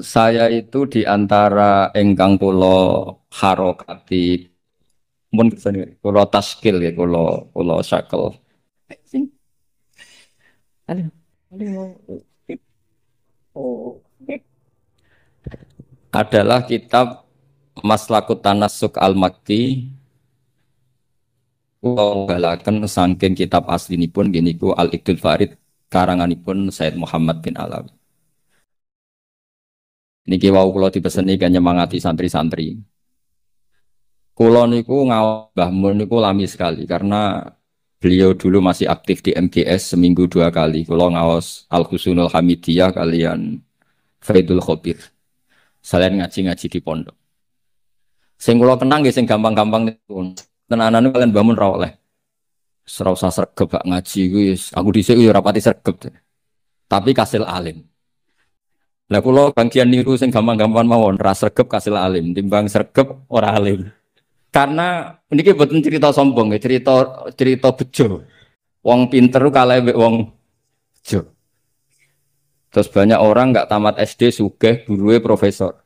Saya itu di antara engkang kulo harokati mun kulo taskil ya kulo syakel. Sing, aduh, oh. Adalah kitab Maslakut Tanassuk Al-Makki kulo balaken saking kitab aslinipun gini ku Al-Iqdul Farid karanganipun Said Muhammad bin Alawi. Niki wau kulo dipeseni kan nyemangati santri-santri. Kulo niku ngawak Mbah Mun niku lami sekali karena beliau dulu masih aktif di MGS seminggu dua kali. Kulo ngaos Al Husnul Hamidiyah kalian Faidul Khobir. Selain ngaji-ngaji di pondok. Sing kulo kenang nggih sing gampang-gampang niku. Tenanan kalian Mbah Mun ra oleh. Serau usah sregep gak ngaji kuwi aku dhisik yo rapati sregep. Tapi kasil alim. Lah kulo bagian niru sing gampang-gampang mawon ra sregep kasil alim timbang sregep ora alim. Karena ini bukan cerita sombong ya, cerita cerita bejo. Wong pinter kalah mbek wong bejo. Terus banyak orang nggak tamat SD sugih guruwe profesor.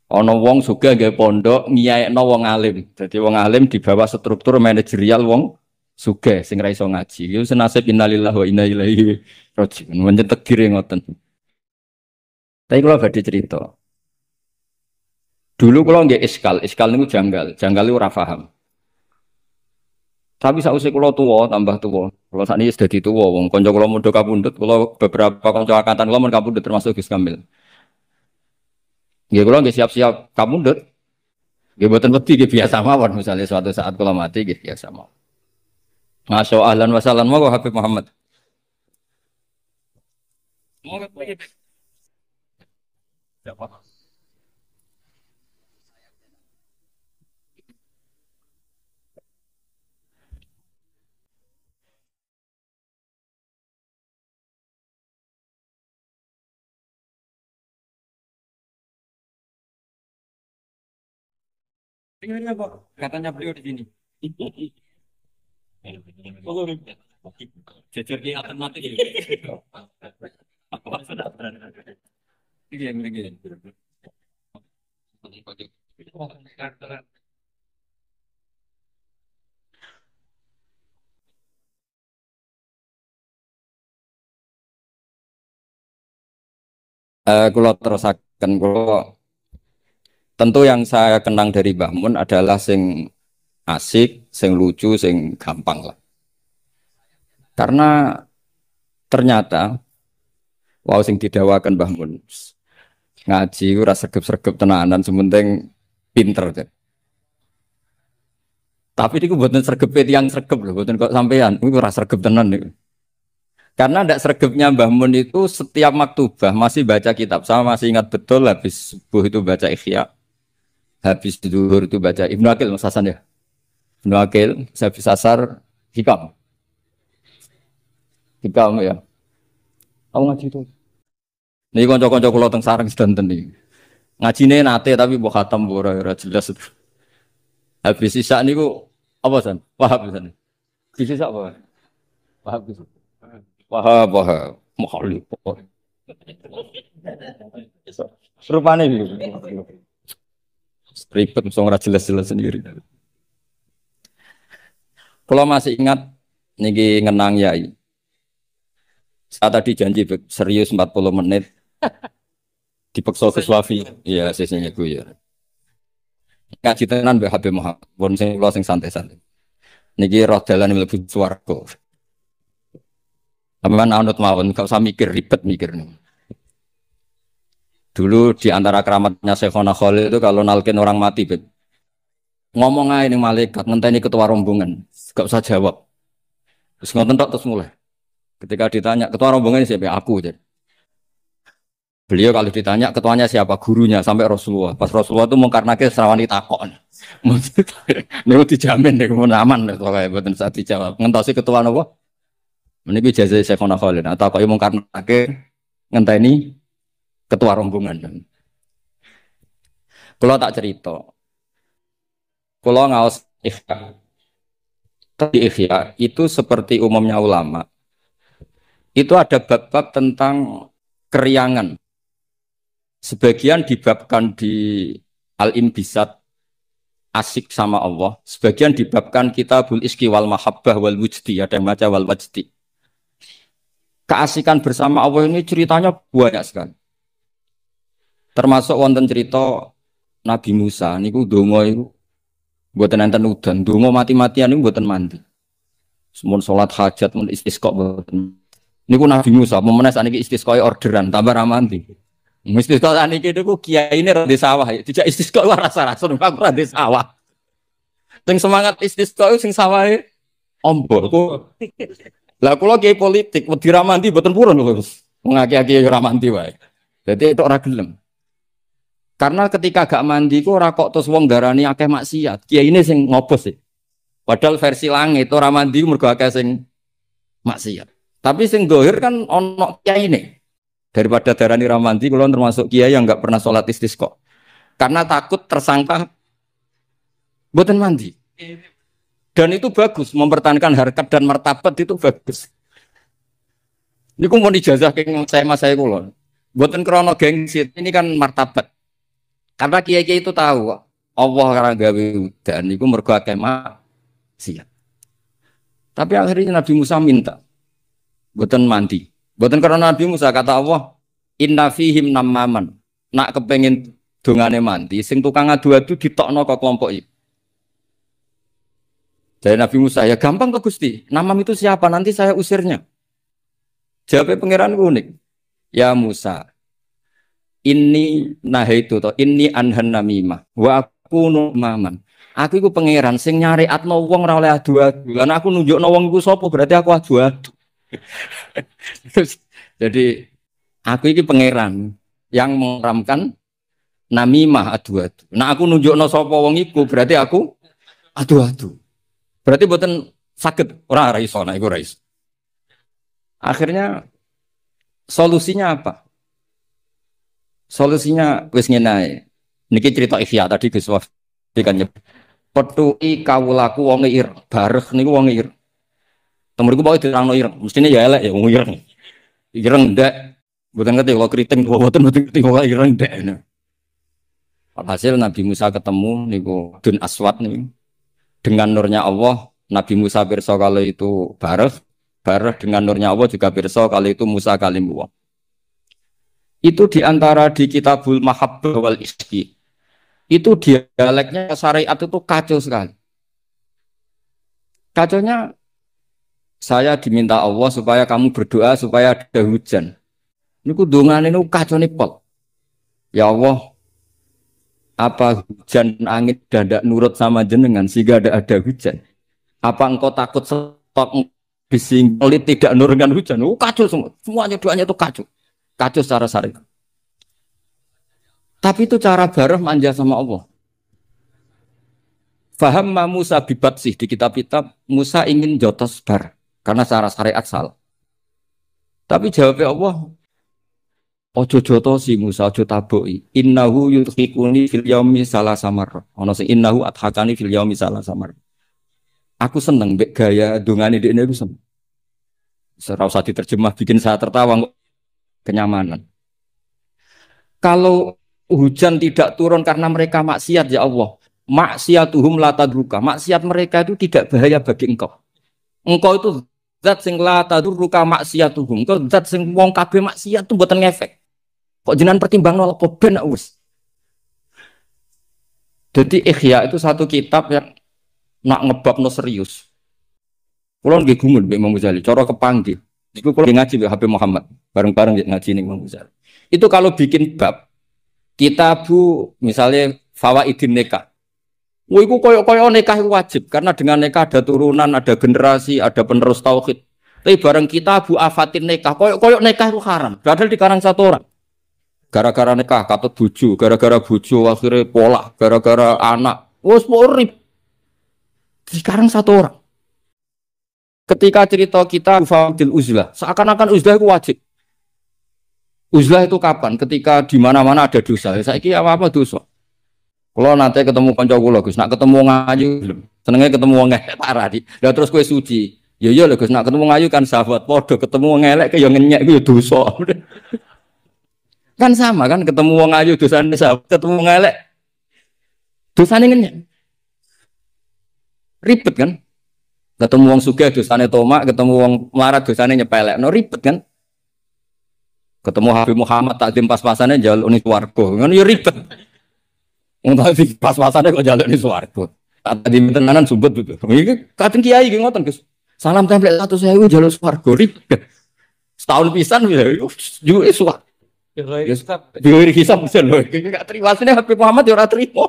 Ono wong sugih nggih pondok ngiyaekno wong alim. Jadi wong alim di bawah struktur manajerial wong sugih sing ra iso ngaji. Iku senasib innalillahi wa inna ilaihi rajiun. Menyang tegire ngoten. Tapi kalau badhe cerita. Dulu kalau nggak iskal niku janggal niku ora paham. Tapi sausé kula tuwa tambah tuwa. Kula sakniki wis dadi tuwa wong kanca kula mundhut kapundhut, kula beberapa kanca angkatan kula mun kapundhut termasuk Gus Kamil. Nggih kula nggih siap-siap kapundhut. Nggih mboten wedi nggih biasa mawon misale suatu saat kula mati nggih biasa mawon. Masya ahlan wa sahlan monggo Habib Muhammad. Dengarnya Pak, katanya beliau di sini. Jujur ki akan mati. Apa sudah? Iki yang iki. Kalau terusakan kalau tentu yang saya kenang dari Mbah Mun adalah sing asik, sing lucu, sing gampang lah. Karena ternyata wow sing didawakan Mbah Mun ngaji ora sregep-sregep tenanan sementing pinter. Tapi niku mboten sregep yang sregep lho, mboten kok sampean. Niku ora sregep tenan niku. Karena ndak sregepnya Mbah Mun itu setiap maktubah masih baca kitab. Saya masih ingat betul habis subuh itu baca Ihya, habis zuhur itu baca Ibnu Aqil Mas Hasan ya. Ibnu Aqil, habis asar Hikam. Hikam ya. Aku ngaji itu. Nih kanca-kanca kula teng sareng sedanten iki. Ngajine nate tapi mbok khatam ora jelas. Habis sisa niku apa san? Wahab san. Di sisa apa? Wahab bisa. Wahab. Mukhalif. Rupane iki. Ribet mesti ora jelas-jelas sendiri. Kalau masih ingat niki ngenang yai. Saya tadi janji serius 40 menit dipeksa ke Swafi. Iya, sesnya gue ya. Ngaji tenan Mbak Habib Muhammad. Pun sing kula sing santai-santai. Niki roh dalan mlebu swarga. Sampeyan anut mawon, gak usah mikir ribet mikir nih. Dulu di antara keramatnya Syekhona Khalil itu kalau nalkin orang mati, Bet. Ngomong aja nih malaikat, ngenteni ketua rombongan, gak usah jawab. Terus ngoten tok terus mulai. Ketika ditanya ketua rombongan siapa? Aku. Jadi. Beliau kalau ditanya ketuanya siapa? Gurunya sampai Rasulullah. Pas Rasulullah itu mau karena ke serawani takon. Ini dijamin deh, mau aman deh. Soalnya buatan saat dijawab. Ngentosi ketua apa? Ini ijazah Syekhona Khalil. Atau kalau mau karena ke ngenteni ketua rombongan. Kalau tak cerita, kalau ngawas ikhya, di ikhya itu seperti umumnya ulama. Itu ada bab-bab tentang keriangan. Sebagian dibabkan di Al-Imbisat asik sama Allah, sebagian dibabkan Kitabul Iski wal Mahabbah wal Wujdi, ada yang baca wal Wajdi. Keasikan bersama Allah ini ceritanya banyak sekali. Termasuk wonten cerita Nabi Musa niku donga iku mboten enten udan, donga mati-matian niku mboten mandi. Mun salat hajat, mun istisqa mboten. Niku Nabi Musa, memenes saniki istisqa orderan tambah ra mandi. Istisqa saniki niku kiyaine ra di sawah, dijak istisqa rasa-rasa aku ra di sawah. Sing semangat istisqa sing sawahe ombol. Lah kula kiai politik wedi ra mandi mboten purun lho. Wong akeh-akeh ra mandi wae. Dadi tok ora gelem. Karena ketika gak mandi ku ora kok terus wong darani akeh maksiat. Kiyaine sing ngopos sih. Padahal versi langit ora mandi mergo akeh sing maksiat. Tapi sing dohir kan ono kiyaine. Daripada darani ra mandi kula termasuk kiai yang enggak pernah salat istisqa. Karena takut tersangka mboten mandi. Dan itu bagus, mempertahankan harkat dan martabat itu bagus. Ini aku mau ijazah ke saya kula. Mboten krana gengsi, ini kan martabat. Karena kiai-kiai itu tahu Allah karena gawe udan niku mergo akeh maksiat. Tapi akhirnya Nabi Musa minta mboten mandi. Mboten karena Nabi Musa kata Allah, inna fihim namaman. Nak kepengin dongane mandi, sing tukang adu-adu ditokno ke kelompok iki. Dari Nabi Musa, ya gampang kok Gusti. Namam itu siapa? Nanti saya usirnya. Jawabnya pangeran unik. Ya Musa, ini nahaitu to, ini anhan namimah. Wa aku numaman. Aku itu pangeran sing nyariatno wong ora oleh adu-adu. Lan aku nunjukno wong iku sapa, berarti aku adu-adu. Jadi aku ini pangeran yang mengeramkan namimah adu-adu. Nah aku nunjukno sapa wong iku, berarti aku adu-adu. Berarti buatan sakit orang raiso, nah itu raiso. Akhirnya solusinya apa? Solusinya wis ngene. Niki cerita Ihya tadi Gus Waf dikanya petui kawulaku wong ir, bareh niku wong ir. Temuriku pokoke dirangno ir, mestine ya elek ya wong ir. Ireng ndak, mboten ngerti kalau kriting mboten ngerti kok ireng ndak. Hasil Nabi Musa ketemu niku Dun Aswad niku. Dengan nurnya Allah, Nabi Musa pirsa kalau itu bareh dengan nurnya Allah juga pirsa kalau itu Musa kalimullah. Itu diantara di Kitabul Mahabbah wal Iski. Itu dialeknya syariat itu kacau sekali. Kacaunya saya diminta Allah supaya kamu berdoa supaya ada hujan. Ini kudungan ini kacau nih pol. Ya Allah, apa hujan angin tidak nurut sama jenengan sehingga ada hujan? Apa engkau takut stok disinggolit tidak nurunkan hujan? Kacau semua, semuanya doanya itu kacau secara syariat. Tapi itu cara bareh manja sama Allah. Faham Musa bibat sih di kitab-kitab Musa ingin jotos bar karena secara syariat salah. Tapi jawabnya Allah, ojo jotosi Musa, ojo taboki. Innahu yudhikuni fil yaumi salah samar. Ono sing innahu adhakani fil yaumi salah samar. Aku seneng mbek gaya dongane dekne iku seneng. Ora usah diterjemah bikin saya tertawa kenyamanan. Kalau hujan tidak turun karena mereka maksiat ya Allah, maksiatuhum la tadruka. Maksiat mereka itu tidak bahaya bagi engkau. Engkau itu zat sing la tadruka maksiatuhum. Engkau zat sing wong kabeh maksiat itu mboten ngefek. Kok jenengan pertimbang nolak kok ben wis. Jadi Ihya itu satu kitab yang nak ngebabno serius. Kulo nggih gumun mbek Imam Ghazali, cara kepanggih. Iku kulo ngaji mbek Habib Muhammad, bareng-bareng ngaji ning Imam Ghazali. Itu kalau bikin bab kitabu misalnya Fawaidin Nikah. Wah iku koyo-koyo nikah itu wajib karena dengan nikah ada turunan, ada generasi, ada penerus tauhid. Tapi bareng kitabu Afatin Nikah, koyo-koyo nikah itu haram. Padahal dikarang satu orang. Gara-gara nikah katut bojo, gara-gara bojo akhirnya pola, gara-gara anak. Wes urip. Dikarang satu orang. Ketika cerita kita Fadil Uzlah, seakan-akan Uzlah itu wajib. Uzlah itu kapan? Ketika di mana-mana ada dosa. Saiki apa-apa dosa. Kalau nanti ketemu kanca kula Gus, nak ketemu ngayu belum. Senenge ketemu wong elek parah di. Lah terus kowe suci. Ya iya lho Gus, nak ketemu ngayu kan sahabat padha, ketemu wong elek ya ngenyek ku ya dosa. Kan sama kan ketemu wong ayu dosane sahabat, ketemu wong elek dosane ngenyek. Ribet kan? Ketemu wong sugih dosane tomak, ketemu wong melarat dosane nyepelek. No ribet kan? Ketemu Habib Muhammad takdim pas-pasane njaluk ning swarga. Ngono ya ribet. Wong takdim pas-pasane kok njaluk ning swarga. Takdim tenanan sumpet itu. Iki kadang kiai iki ngoten, Gus. Salam template 100.000 njaluk swarga ribet. Setahun pisan ya yo swarga. Diri hisab bisa loh. Enggak terima sini Habib Muhammad ya ora terima.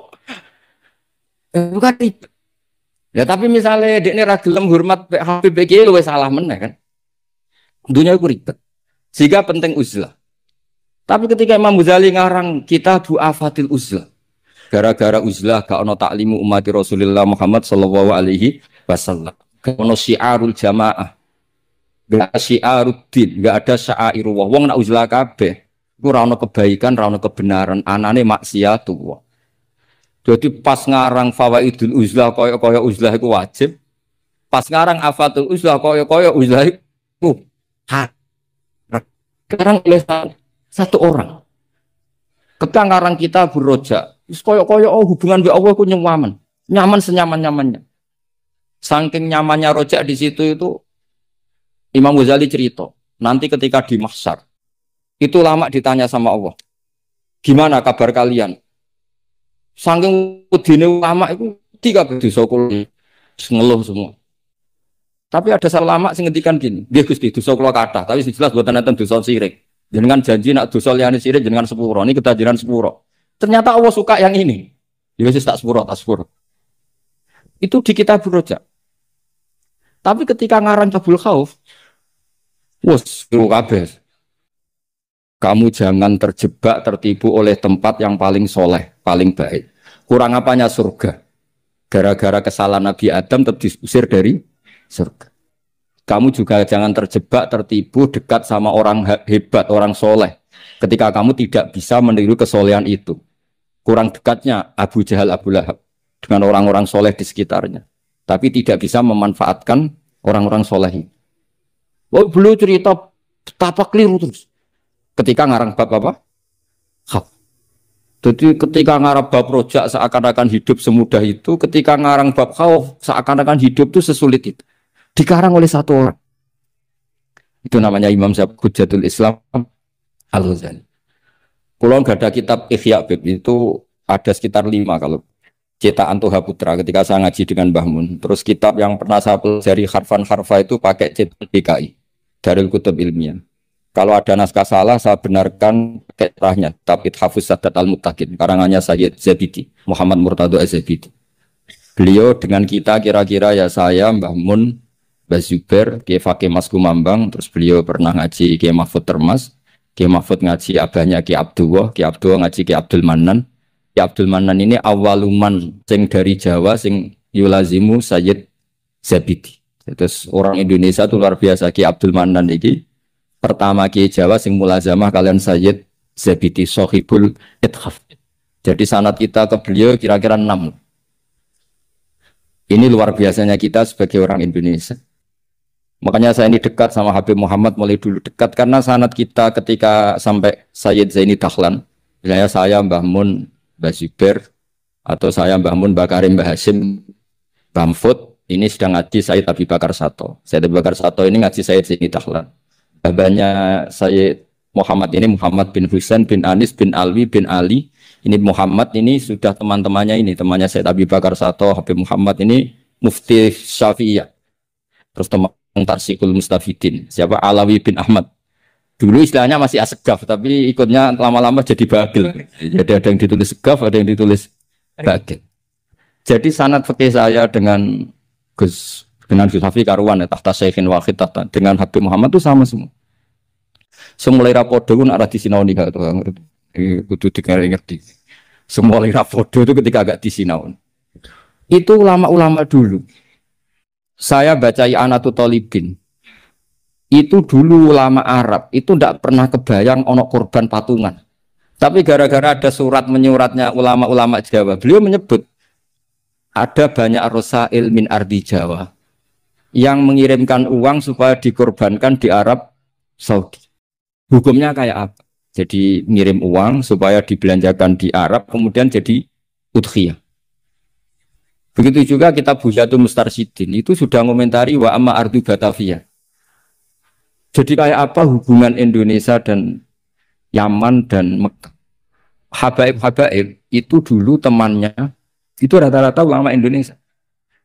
Bukan ribet. Ya tapi misalnya dekne ra gelem hormat Habib iki luwih salah meneh kan. Dunia iku ribet. Sehingga penting uzlah. Tapi ketika Imam Ghazali ngarang Kitabul Afatil Uzlah, gara-gara uzlah gak ono taklimu umat Rasulullah Muhammad sallallahu alaihi wasallam. Gak ono syiarul jamaah. Gak syiaruddin, gak ada syairullah. Wong nak uzlah kabeh. Iku ora ono kebaikan, ora ono kebenaran, anane maksiatullah. Jadi pas ngarang Fawaidul Uzlah kaya-kaya uzlah iku wajib. Pas ngarang Afatul Uzlah kaya-kaya uzlah iku hak. Sekarang oleh satu orang. Ketika ngarang kita beroja, koyok-koyok hubungan dengan Allah ku nyaman, nyaman senyaman-nyamannya. Saking nyamannya rojak di situ itu, Imam Ghazali cerita, nanti ketika di mahsyar, itu lama ditanya sama Allah, gimana kabar kalian? Saking udine lama itu tiga dosa kula ngeluh semua. Tapi ada ulama sing ngendikan gini, dia Gusti dosa kula kathah, tapi sing jelas mboten enten dosa sirik. Jenengan janji nak dosa liyane sirik jenengan sepuro, niki ketajiran sepuro. Ternyata Allah suka yang ini. Ya wis tak sepuro, tak sepuro. Itu di Kitabur Roja. Tapi ketika ngarang Tabul Khauf, wes kabeh. Kamu jangan terjebak tertipu oleh tempat yang paling soleh, paling baik. Kurang apanya surga? Gara-gara kesalahan Nabi Adam tetap diusir dari surga. Kamu juga jangan terjebak, tertipu dekat sama orang hebat, orang soleh. Ketika kamu tidak bisa meniru kesolehan itu. Kurang dekatnya Abu Jahal, Abu Lahab dengan orang-orang soleh di sekitarnya. Tapi tidak bisa memanfaatkan orang-orang soleh. Oh, belum cerita betapa keliru terus. Ketika ngarang bab apa? Khauf. Jadi ketika ngarang bab rojak seakan-akan hidup semudah itu. Ketika ngarang bab khauf seakan-akan hidup itu sesulit itu. Dikarang oleh satu orang. Itu namanya Imam Hujjatul Islam Al-Ghazali. Kalau nggak ada kitab Ihya Bib itu ada sekitar 5 kalau cetakan Toha Putra ketika saya ngaji dengan Mbah Mun. Terus kitab yang pernah saya pelajari harfan-harfa itu pakai cetakan DKI Darul Kutub Ilmiah. Kalau ada naskah salah saya benarkan pakai cerahnya Tabit Hafuz Sadat Al-Muttaqin karangannya Sayyid Zabidi Muhammad Murtado Az-Zabidi. Beliau dengan kita kira-kira ya saya Mbah Mun, Mbah Zubair, Kiai Fakih Mas Kumambang, terus beliau pernah ngaji Kiai Mahfud Termas, Kiai Mahfud ngaji abahnya Kiai Abdullah ngaji Kiai Abdul Manan. Kiai Abdul Manan ini awaluman sing dari Jawa sing yulazimu Sayyid Zabidi. Terus orang Indonesia itu luar biasa. Kiai Abdul Manan ini pertama Kiai Jawa sing mulazamah kalian Sayyid Zabidi Sohibul Ithaf. Jadi sanad kita ke beliau kira-kira 6. Ini luar biasanya kita sebagai orang Indonesia. Makanya saya ini dekat sama Habib Muhammad mulai dulu dekat karena sanad kita ketika sampai Sayyid Zaini Dahlan, misalnya saya Mbah Mun, Mbah Zubair, atau saya Mbah Mun, Mbah Karim, Mbah Hashim, Mbah Mfud, ini sedang ngaji Sayyid Abi Bakar Sato. Sayyid Abi Bakar Sato ini ngaji Sayyid Zaini Dahlan. Babanya Sayyid Muhammad ini Muhammad bin Husain bin Anis bin Alwi bin Ali. Ini Muhammad ini sudah teman-temannya ini, temannya Sayyid Abi Bakar Sato, Habib Muhammad ini Mufti Syafi'iyah. Terus teman Tarsikul Mustafidin, siapa Alawi bin Ahmad. Dulu istilahnya masih Asegaf, tapi ikutnya lama-lama jadi Bagil. Jadi ada yang ditulis Segaf, ada yang ditulis Bagil. Jadi sanad fikih saya dengan Gus Hafi Karuan ya, tahta Syekhin Wahid tahta dengan Habib Muhammad itu sama semua. Semulai rapodo pun arah di sinau nih kalau kudu ngerti. Semulai rapodo itu ketika agak di sinau. Itu ulama-ulama dulu. Saya baca I'anatul Thalibin. Itu dulu ulama Arab, itu tidak pernah kebayang ono korban patungan. Tapi gara-gara ada surat menyuratnya ulama-ulama Jawa, beliau menyebut ada banyak rosail min ardi Jawa yang mengirimkan uang supaya dikorbankan di Arab Saudi. Hukumnya kayak apa? Jadi ngirim uang supaya dibelanjakan di Arab, kemudian jadi udhiyah. Begitu juga kita Buhyatul Mustarsyidin itu sudah ngomentari wa amma ardu Batavia. Jadi kayak apa hubungan Indonesia dan Yaman dan Mekah. Habaib-habaib itu dulu temannya itu rata-rata ulama Indonesia.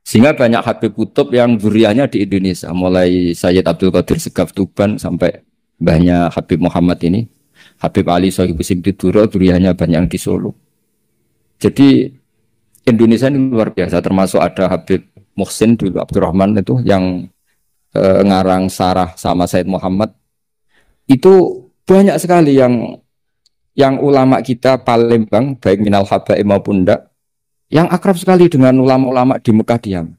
Sehingga banyak Habib Kutub yang zuriyahnya di Indonesia, mulai Sayyid Abdul Qadir Segaf Tuban sampai banyak Habib Muhammad ini, Habib Ali Sohibul Simtiduro, zuriyahnya banyak yang di Solo. Jadi Indonesia ini luar biasa, termasuk ada Habib Muhsin dulu Abdurrahman itu yang ngarang sarah sama Said Muhammad. Itu banyak sekali yang ulama kita Palembang, baik minal habaib maupun enggak, yang akrab sekali dengan ulama-ulama di Mekah diam.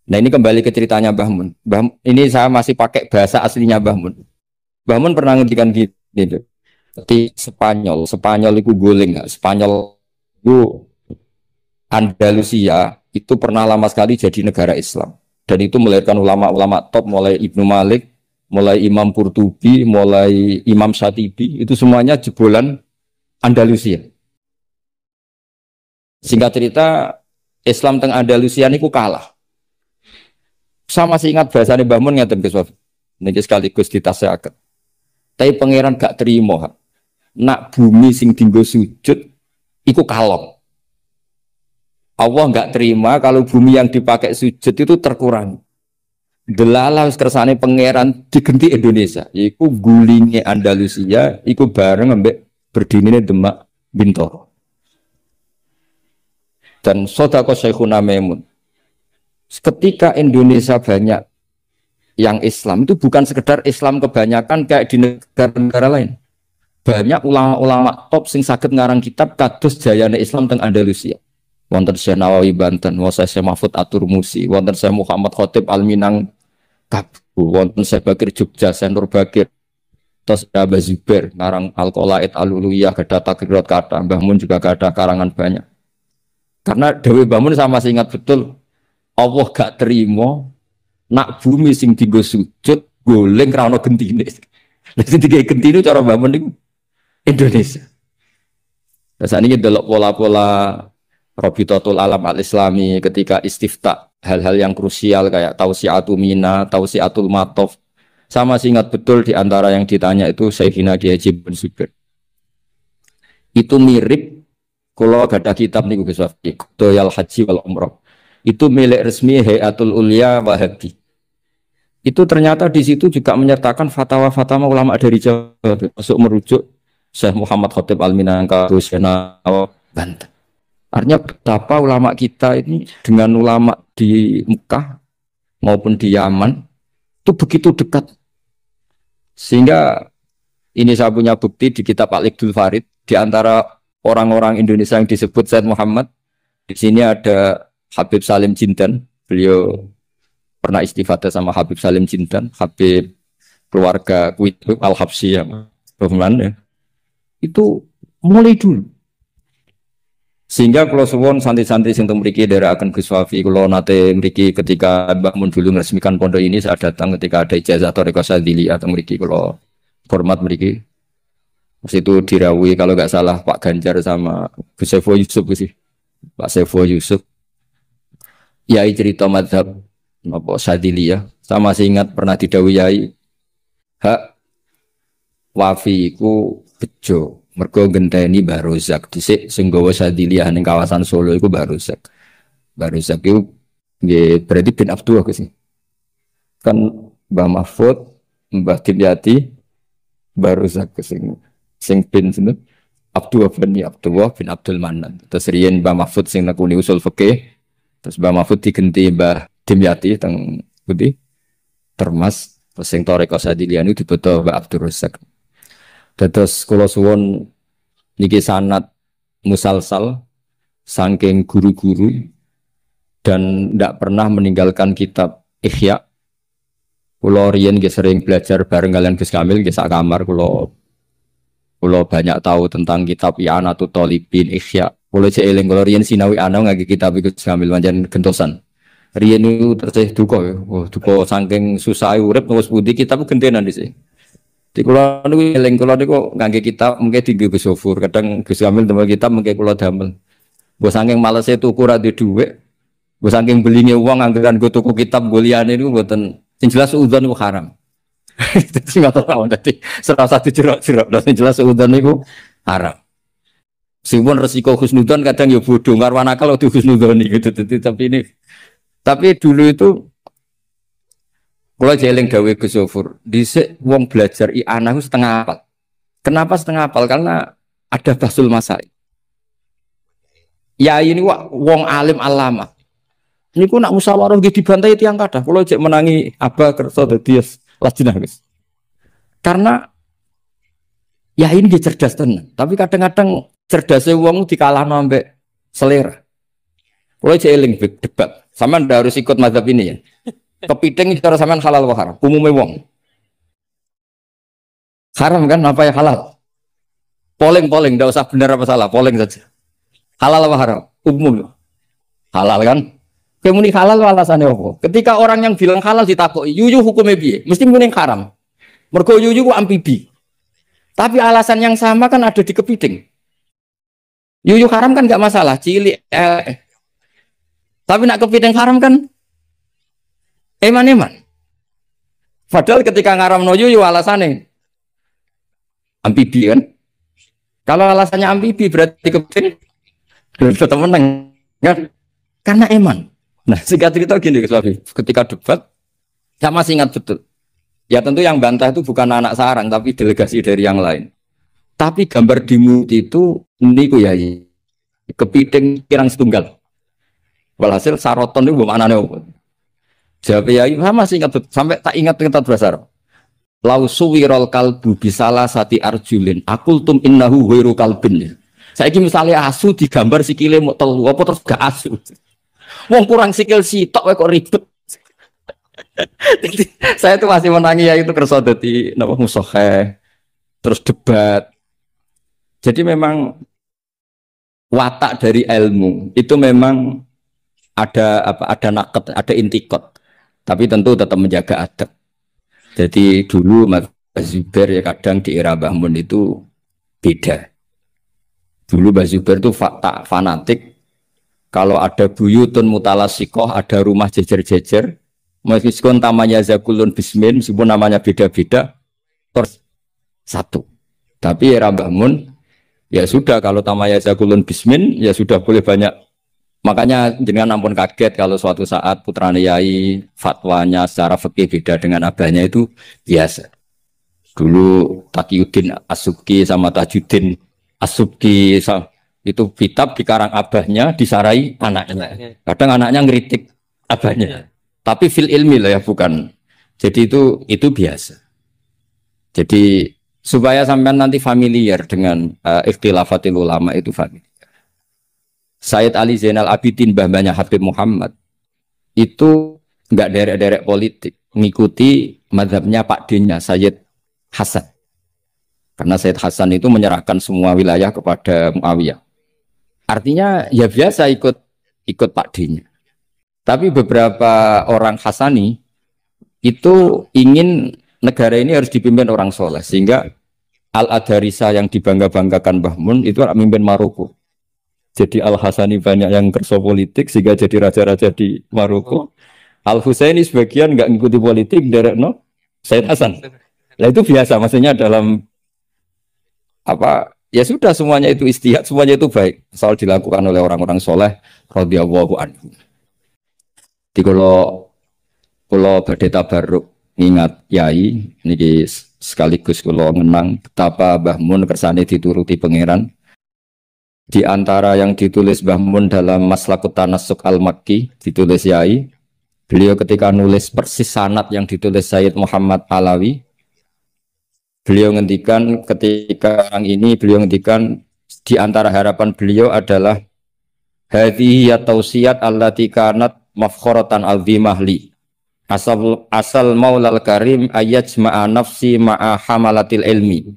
Nah ini kembali ke ceritanya Mbah Mun. Ini saya masih pakai bahasa aslinya Mbah Mun. Mbah Mun pernah ngendikan gitu. Di Spanyol itu guling, Spanyol itu Andalusia itu pernah lama sekali jadi negara Islam. Dan itu melahirkan ulama-ulama top, mulai Ibnu Malik, mulai Imam Qurtubi, mulai Imam Syatibi, itu semuanya jebolan Andalusia. Singkat cerita, Islam teng Andalusia niku kalah. Saya masih ingat bahasane Mbah Mun ngeten Gus Waf. Niki sekaligus ditasehaken. Tapi pangeran gak terima. Nak bumi sing dienggo sujud iku kalong. Allah gak terima kalau bumi yang dipakai sujud itu terkurang. Delala wis kersane pangeran digenti Indonesia. Iku gulinge Andalusia iku bareng ambek berdinine Demak Bintoro. Dan Sodako Syekhuna Maimun. Ketika Indonesia banyak yang Islam itu bukan sekedar Islam kebanyakan kayak di negara-negara lain. Banyak ulama-ulama top sing saged ngarang kitab kados jayane Islam teng Andalusia. Wonten Syekh Nawawi Banten, wonten Syekh Mahfud At-Turmusi, wonten Syekh Muhammad Khotib Al-Minang Kabu, wonten Syekh Bakir Jogja, Syekh Nur Bakir, terus Abah Zubair ngarang Al-Qolaid Al-Uluyah, gada takrirat kata, Mbah Mun juga gada karangan banyak. Karena Dewi Mbah Mun sama masih ingat betul, Allah gak terima nak bumi sing dienggo sujud goleng ra ono gentine. Lah sing digawe gentine cara Mbah Mun niku Indonesia. Lah sakniki delok pola-pola Rabitatul Alam Al-Islami ketika istifta hal-hal yang krusial kayak Tausiatul Mina, Tausiatul Matof. Sama masih ingat betul di antara yang ditanya itu Sayyidina Kiai Haji bin Zubair. Itu mirip kalau ada kitab nih Gus Wafki, Doyal Haji wal Umrah. Itu milik resmi Hayatul Ulya Wahabi. Itu ternyata di situ juga menyertakan fatwa-fatwa ulama dari Jawa, masuk merujuk Syekh Muhammad Khotib Al-Minangka, Syekh Nawawi Banten. Artinya betapa ulama kita ini dengan ulama di Mekah maupun di Yaman itu begitu dekat. Sehingga ini saya punya bukti di kitab Al-Iqdul Farid di antara orang-orang Indonesia yang disebut Said Muhammad. Di sini ada Habib Salim Jindan, beliau pernah istifadah sama Habib Salim Jindan, Habib keluarga Kuitub Al-Habsyi yang ya. Itu mulai dulu. Sehingga kalau suwon santri-santri sing teng mriki ndherekaken Gus Wafi, kula nate mriki ketika Mbah Mun dulu meresmikan pondok ini, saya datang ketika ada ijazah Thariqah Syadziliyah teng mriki, kula hormat mriki. Pas itu dirawuhi kalau nggak salah Pak Ganjar sama Gus Saiful Yusuf sih. Pak Saiful Yusuf. Yai cerita mazhab apa Syadziliyah. Saya masih ingat pernah didhawuhi Yai, hak Wafi iku bejo. Mergo genteni Mbah Rozak dhisik sing gawa Syadziliyah ning kawasan Solo iku Mbah Rozak. Mbah Rozak iku nggih berarti bin Abdullah sih. Kan Mbah Mahfud, Mbah Dimyati, Mbah Rozak sing bin sinten? Abdullah bin Abdul Manan. Terus riyen Mbah Mahfud sing nekuni usul fikih. Terus Mbah Mahfud digenti Mbah Dimyati teng pundi? Termas terus sing Thariqah Syadziliyah niku dibeto Mbah Abdul Rozak. Dados kula suwun niki sanad musalsal saking guru-guru dan ndak pernah meninggalkan kitab Ihya. Kula riyen nggih sering belajar bareng kalian Gus Kamil nggih sak kamar kula banyak tahu tentang kitab I'anatut Thalibin Ihya. Kula cek eling kula riyen sinau ana ngangge kitab Gus Kamil pancen gentosan. Riyen niku terceh duka ya. Oh, duka saking susah urip wis pundi kitab gentenan dhisik. Di kula niku eling kula niku ngangge kitab mengke tinggi Gus Sofur, kadang Gus Kamil damel kitab mengke kula damel. Mbok saking malese tuku ra duwe dhuwit, mbok saking belinge wong anggaran go tuku kitab go liyane niku mboten sing jelas udzon niku haram. Dadi ngoten mawon dadi serasa dijerok-jerok, sing jelas udzon niku haram. Meskipun resiko husnudzon kadang ya bodoh, ngarwan akal di husnudzon gitu. Tapi dulu itu kalau jeling dawe Gus Sofur, dhisik wong belajar i'anah setengah apal. Kenapa setengah apal? Karena ada basul masail. Ya ini wong alim alama. Niku nak musyawarah nggih dibantai tiyang kathah. Kula jek menangi aba kersa dadi lajnah Gus. Karena ya ini dia cerdas tenan, tapi kadang-kadang cerdasnya wong dikalahno ambek selera. Kula jek eling debat. Sampeyan harus ikut mazhab ini ya. Kepiting cara sampean halal wa haram? Umumnya wong. Haram kan apa ya halal? Polling, enggak usah benar apa salah, polling saja. Halal wa haram? Umum. Halal kan? Kemuni halal alasannya apa? Ketika orang yang bilang halal ditakoki, yuyu hukumnya piye? Mesti muni haram. Mergo yuyu ku amfibi. Tapi alasan yang sama kan ada di kepiting. Yuyu haram kan enggak masalah, cilik. Tapi nak kepiting haram kan eman. Padahal ketika ngaramno yuyu alasannya amfibi kan. Kalau alasannya amfibi berarti kepiting tetap menang kan? Karena eman. Nah, singkat cerita gini Gus Wafi, ketika debat saya masih ingat betul. Ya tentu yang bantah itu bukan anak sarang tapi delegasi dari yang lain. Tapi gambar di mut itu niku ya kepiting kirang setunggal. Walhasil saroton itu maknane apa? Jawab ya saya masih ingat sampai tak ingat kita bahasa Arab. Lau suwirol kalbu bisalah sati arjulin akultum innahu ghairu kalbin. Saiki misalnya asu digambar sikile mau telu apa terus gak asu. Wong kurang sikil sitok wae kok ribet. Saya tuh masih menangi ya itu kersa dadi napa musohe terus debat. Jadi memang watak dari ilmu itu memang ada apa ada naket, ada intikot. Tapi tentu tetap menjaga adab. Jadi dulu Mas Zubair ya kadang di era Mbah Mun itu beda. Dulu Mbah Zubair itu fanatik. Kalau ada buyutun mutalasikoh, ada rumah jejer-jejer, meskipun namanya zakulun bismin, meskipun namanya beda-beda, terus satu. Tapi era Mbah Mun, ya sudah kalau namanya zakulun bismin, ya sudah boleh banyak. Makanya jangan ampun kaget kalau suatu saat putrane yai fatwanya secara fikih beda dengan abahnya itu biasa. Dulu Taqiyuddin As-Subki sama Tajuddin As-Subki itu kitab dikarang abahnya disarai anaknya. Kadang anaknya ngeritik abahnya. Tapi fil ilmi lah ya bukan. Jadi itu biasa. Jadi supaya sampean nanti familiar dengan ikhtilafatil ulama itu familiar. Sayyid Ali Zainal Abidin mbahnya Habib Muhammad itu enggak derek-derek politik, mengikuti mazhabnya Pak D-nya Sayyid Hasan. Karena Sayyid Hasan itu menyerahkan semua wilayah kepada Muawiyah. Artinya ya biasa ikut Pak D-nya. Tapi beberapa orang Hasani itu ingin negara ini harus dipimpin orang soleh. Sehingga Al-Adarisa yang dibangga-banggakan Mbah Mun itu mimpin Maroko. Jadi Al-Hasani banyak yang kerso politik sehingga jadi raja-raja di Maroko. Al-Husaini sebagian nggak ngikuti politik, derek no Sayyid Hasan. Nah itu biasa, maksudnya dalam apa? Ya sudah semuanya itu istihad, semuanya itu baik. Asal dilakukan oleh orang-orang soleh, radhiyallahu anhu. Di kalau badhe tabarruk ingat yai, niki sekaligus kalau ngenang betapa Mbah Mun kersane dituruti pangeran. Di antara yang ditulis Mbah Mun dalam Maslakut Tanassuk Al-Makki, ditulis yai, beliau ketika nulis persis sanad yang ditulis Sayyid Muhammad Alawi, beliau ngendikan ketika orang ini beliau ngendikan di antara harapan beliau adalah hadhihi ya tausiyat allati kanat mafkhoratan azimah li asal maulal karim ayajma'a nafsi ma'a hamalatil ilmi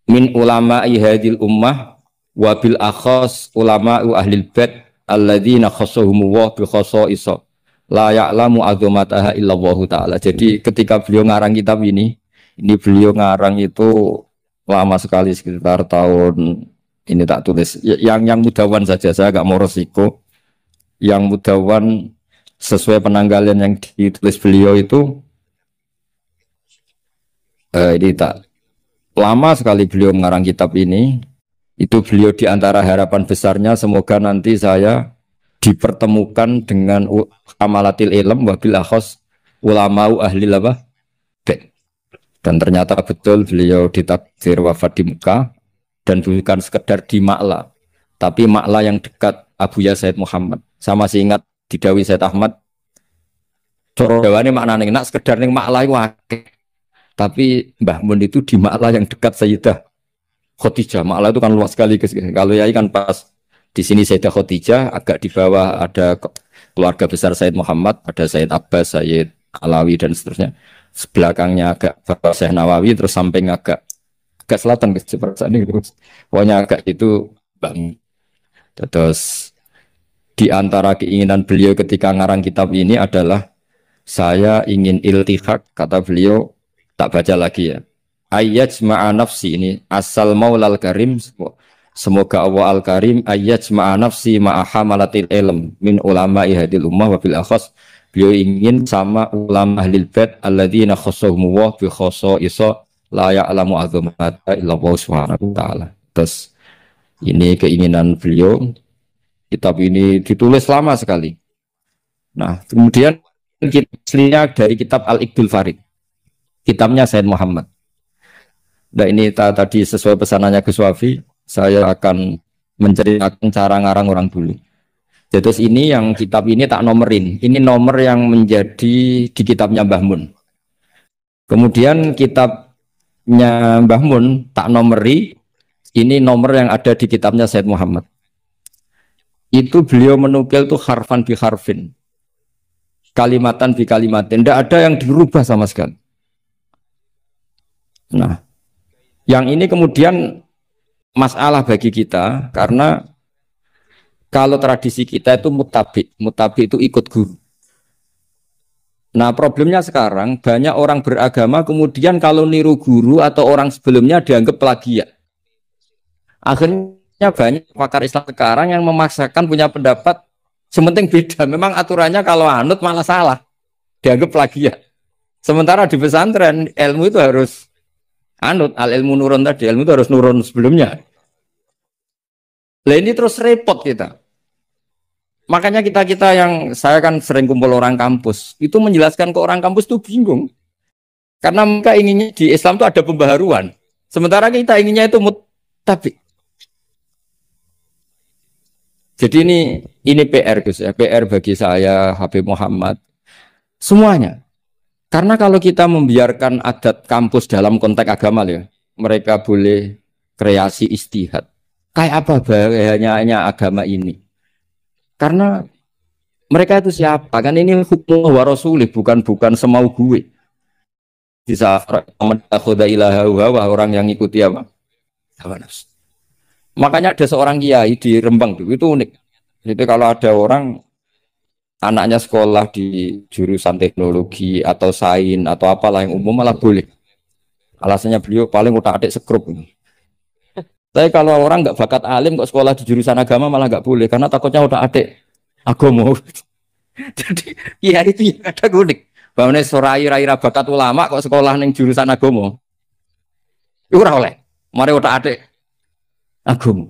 min ulama'i hadil ummah wa bil akhas ulama'u ahlil bait alladzina khassahumullah bi khassa'isa la ya'lamu azamataha illallahu ta'ala. Jadi ketika beliau ngarang kitab ini Ini beliau ngarang itu lama sekali sekitar tahun ini tak tulis. Yang mudawan saja saya agak mau resiko. Yang mudawan sesuai penanggalan yang ditulis beliau itu ini tak lama sekali beliau mengarang kitab ini. Itu beliau di antara harapan besarnya semoga nanti saya dipertemukan dengan amalatil ilm wabil akhos ulamau ahli apa. Dan ternyata betul beliau ditakdir wafat di Mekah dan bukan sekedar di Ma'la, tapi Ma'la yang dekat Abu Ya Said Muhammad. Sama masih ingat didawi Said Ahmad. Coro dawane maknane nak sekedar ning Ma'la iku akeh. Tapi Mbah Mun itu di Ma'la yang dekat Sayyidah Khadijah. Ma'la itu kan luas sekali. Kalau yai kan pas di sini Sayyidah Khadijah, agak di bawah ada keluarga besar Said Muhammad, ada Said Abbas, Said Alawi dan seterusnya. Sebelakangnya agak bawah Syekh Nawawi, terus samping agak selatan ke seperti ini terus. Pokoknya agak itu Bang. Terus di antara keinginan beliau ketika ngarang kitab ini adalah saya ingin iltihaq, kata beliau, tak baca lagi ya. Ayyajma'a nafsi, ini asal maulal karim, semoga Allah al-karim ayyajma'a nafsi ma'aha malatil ilm min ulama ihadil ummah wabil akhas. Beliau ingin sama ulama ahlil bait alladzina khassahum wa bi khassaisa la ya'lamu azamata illa Allah subhanahu wa ta'ala. Terus ini keinginan beliau, kitab ini ditulis lama sekali. Nah, kemudian aslinya dari kitab Al-Iqdul Farid, kitabnya Said Muhammad. Nah, ini tadi sesuai pesanannya Gus Wafi, saya akan menceritakan cara ngarang orang dulu. Jadi ini yang kitab ini tak nomerin. Ini nomor yang menjadi di kitabnya Mbah Mun. Kemudian kitabnya Mbah Mun tak nomeri. Ini nomor yang ada di kitabnya Said Muhammad. Itu beliau menukil tuh harfan bi harfin, kalimatan bi kalimatin. Tidak ada yang dirubah sama sekali. Nah, yang ini kemudian masalah bagi kita karena kalau tradisi kita itu mutabi itu ikut guru. Nah problemnya sekarang banyak orang beragama kemudian kalau niru guru atau orang sebelumnya dianggap plagiat. Akhirnya banyak pakar Islam sekarang yang memaksakan punya pendapat sementing beda. Memang aturannya kalau anut malah salah, dianggap plagiat. Sementara di pesantren ilmu itu harus anut, al ilmu nurun tadi, ilmu itu harus nurun sebelumnya. Lah ini terus repot kita. Makanya kita yang saya kan sering kumpul orang kampus, itu menjelaskan ke orang kampus itu bingung. Karena mereka inginnya di Islam itu ada pembaharuan. Sementara kita inginnya itu mutabi. Jadi ini PR Gus ya, PR bagi saya, Habib Muhammad, semuanya. Karena kalau kita membiarkan adat kampus dalam konteks agama ya, mereka boleh kreasi istihad. Kayak apa bahayanya agama ini? Karena mereka itu siapa? Kan ini hukum wa rasulih, bukan semau gue. Bisa khoda ilaha wa orang yang ikuti apa? Hawa nafsu. Makanya ada seorang kiai di Rembang itu unik. Jadi kalau ada orang anaknya sekolah di jurusan teknologi atau sains atau apalah yang umum malah boleh. Alasannya beliau paling utak-atik sekrup. Tapi kalau orang nggak bakat alim kok sekolah di jurusan agama malah nggak boleh karena takutnya utak-atik agama. Jadi ya itu yang ada unik. Bahwa sorai-rai bakat ulama kok sekolah ning jurusan agama. Itu ora oleh. Mari utak-atik agama.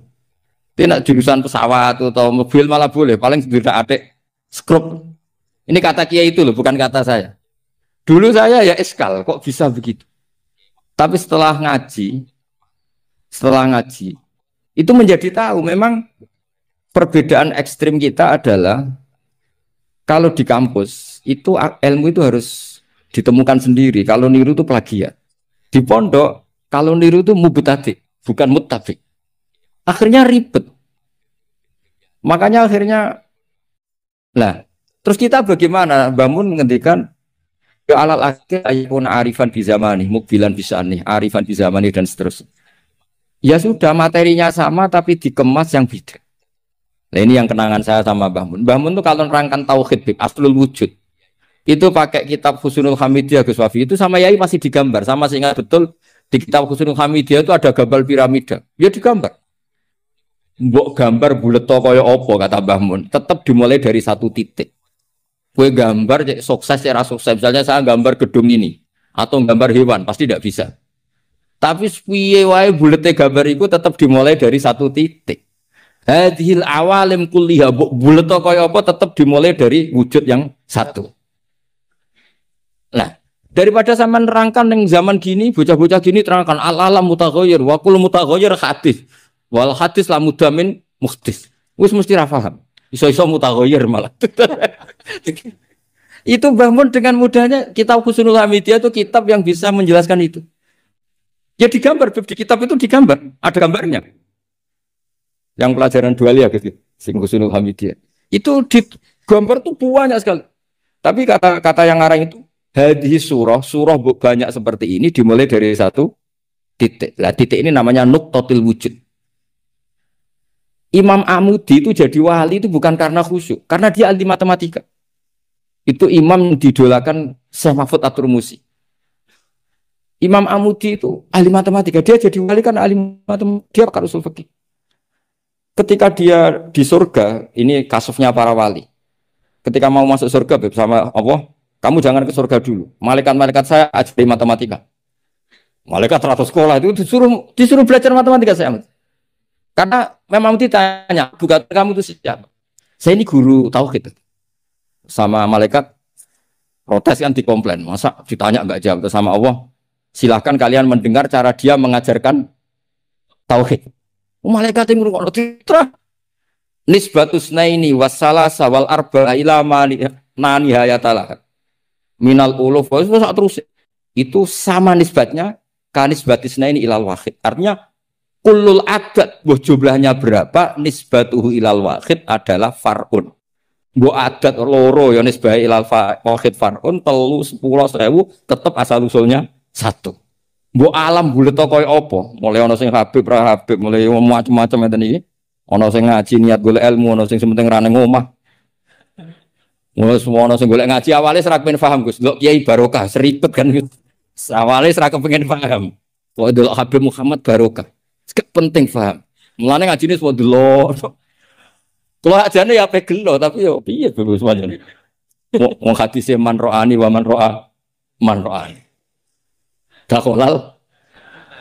Tidak jurusan pesawat atau mobil malah boleh. Paling utak-atik skrup. Ini kata kiai itu loh, bukan kata saya. Dulu saya ya eskal, kok bisa begitu. Tapi setelah ngaji itu menjadi tahu memang perbedaan ekstrim kita adalah kalau di kampus itu ilmu itu harus ditemukan sendiri. Kalau niru itu plagiat. Di pondok kalau niru itu mubtadi, bukan muttabi. Akhirnya ribet. Makanya akhirnya terus kita bagaimana? Bangun menghentikan ya alal akhir ayun arifan di zamani, mukbilan bisa nih, arifan di zamani dan seterusnya. Ya sudah materinya sama tapi dikemas yang beda. Nah ini yang kenangan saya sama Mbah Mun. Mbah Mun tuh kalau nerangkan tauhid, aslul wujud. Itu pakai kitab Husnul Hamidiyah Gus Wafi. Itu sama Yai masih digambar. Sama saya ingat betul di kitab Husnul Hamidiyah itu ada gambar piramida. Ya digambar. Mbok gambar bulet to kaya apa kata Mbah Mun. Tetap dimulai dari satu titik. Kue gambar sukses ya sukses. Misalnya saya gambar gedung ini atau gambar hewan pasti tidak bisa. Tapi piye wae bulete gambar itu tetap dimulai dari satu titik. Hadhil awalim kulliha bulet to kaya apa tetap dimulai dari wujud yang satu. Nah, daripada sama nerangkan yang zaman gini, bocah-bocah gini terangkan al-alam mutaghayyir, wa kullu mutaghayyir hadis. Wal hadis la mudamin muhdis. Wis mesti ra paham. Iso-iso mutaghayyir malah. Itu bangun dengan mudahnya kitab Husnul Hamidiyah itu kitab yang bisa menjelaskan itu. Ya digambar di kitab itu digambar, ada gambarnya. Yang pelajaran dualia gitu, sing Husnul Hamidiyah. Itu digambar tuh banyak sekali. Tapi kata yang ngarang itu hadis surah banyak seperti ini dimulai dari satu titik. Lah titik ini namanya nuqtatil wujud. Imam Amudi itu jadi wali itu bukan karena khusyuk, karena dia ahli matematika. Itu imam didolakan Syekh Mahfud At-Turmusi. Imam Amudi itu ahli matematika, dia jadi wali kan ahli matematika, dia pakar usul fikih. Ketika dia di surga, ini kasusnya para wali. Ketika mau masuk surga bersama Allah, kamu jangan ke surga dulu. Malaikat-malaikat saya ajari matematika. Malaikat 100 sekolah itu disuruh belajar matematika saya. Karena memang ditanya, bukan kamu itu siapa? Saya ini guru tauhid. Sama malaikat protes kan dikomplain. Masa ditanya enggak jawab sama Allah? Silahkan kalian mendengar cara dia mengajarkan tauhid. Malaikat yang ngurung titra nisbatus naini wassalasa wal arba ila nani hayatalah minal uluf terus itu sama nisbatnya kanisbatis naini ilal wahid. Artinya kullul adat jumlahnya berapa nisbatuhu ilal wahid adalah far'un. Mbok adat loro ya nisbah ilal wahid far'un 3 10 1000 tetap asal usulnya satu. Mbok alam bulet kaya apa? Mulai ana sing Habib ra Habib, mulai macam-macam ngeten iki. Ana sing ngaji niat golek ilmu, ana sing sementing ra ning omah. Mulai semua ana sing golek ngaji awale ora kepen paham Gus. Delok Kiai Barokah seribet kan. Awale ora kepen paham. Kok delok Habib Muhammad Barokah. Sek penting paham. Mulane ngajine semua delok. Kalau ajane ya ape gelo tapi yo piye dulu semuanya. Wong hadise man ro'ani wa man ro'ani. Dakolal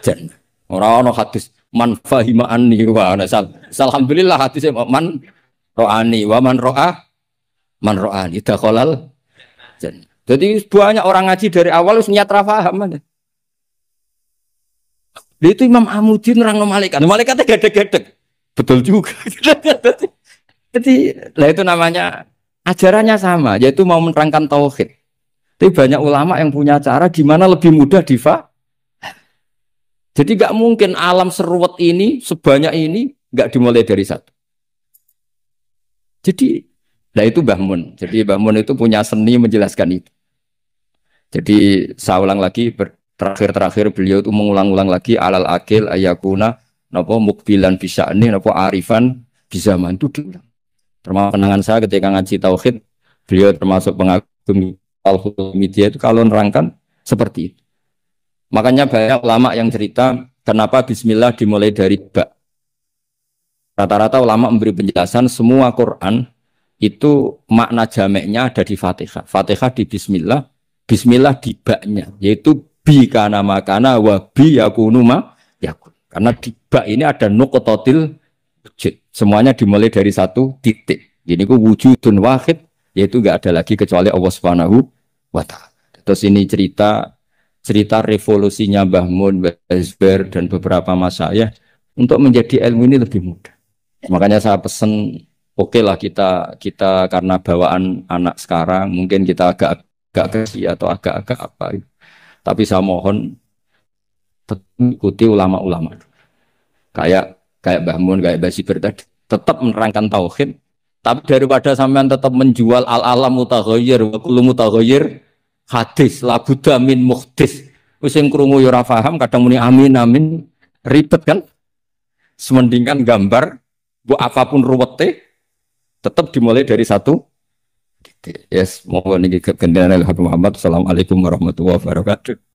jan. Ora ana hadis man fahima anni wa ana alhamdulillah hadise man ro'ani wa man ro'ani dakolal jan. Jadi banyak orang ngaji dari awal wis niat ra paham. Itu Imam Amudi nerangno malaikat. Malaikatnya gedek-gedek. Betul juga. Jadi lah itu namanya ajarannya sama, yaitu mau menerangkan tauhid. Tapi banyak ulama yang punya cara gimana lebih mudah Jadi nggak mungkin alam seruat ini sebanyak ini nggak dimulai dari satu. Jadi, nah itu Mbah Mun. Jadi Mbah Mun itu punya seni menjelaskan itu. Jadi saya ulang lagi terakhir beliau itu mengulang-ulang lagi alal akil ayakuna napa mukbilan bisa'ni napa arifan bizaman itu diulang. Termasuk kenangan saya ketika ngaji tauhid, beliau termasuk pengagum Al-Hamidiyah itu kalau nerangkan seperti itu. Makanya banyak ulama yang cerita kenapa bismillah dimulai dari ba. Rata-rata ulama memberi penjelasan semua Quran itu makna jameknya ada di Fatihah. Fatihah di bismillah, bismillah di ba-nya, yaitu bi kana makana wa bi yakunu ma yakun. Karena di ba ini ada nuqtatil wujud. Semuanya dimulai dari satu titik. Ini ku wujudun wahid, yaitu enggak ada lagi kecuali Allah Subhanahu wa taala. Terus ini cerita revolusinya Mbah Mun, Mbah Azbar dan beberapa masyayikh untuk menjadi ilmu ini lebih mudah. Makanya saya pesan oke lah kita karena bawaan anak sekarang mungkin kita agak kesi atau agak apa. Tapi saya mohon ikuti ulama-ulama. Kayak Mbah Mun, kayak Mbah Sibir tadi tetap menerangkan tauhid. Tapi daripada sampean tetap menjual al-alam mutaghayyir wa kullu mutaghayyir hadis la budda min muhdis. Wis sing krungu yo ora paham, kadang muni amin ribet kan? Semendingan gambar bu apapun ruwete tetap dimulai dari satu. Yes, mau niki kegendean Habib Muhammad. Assalamualaikum warahmatullahi wabarakatuh.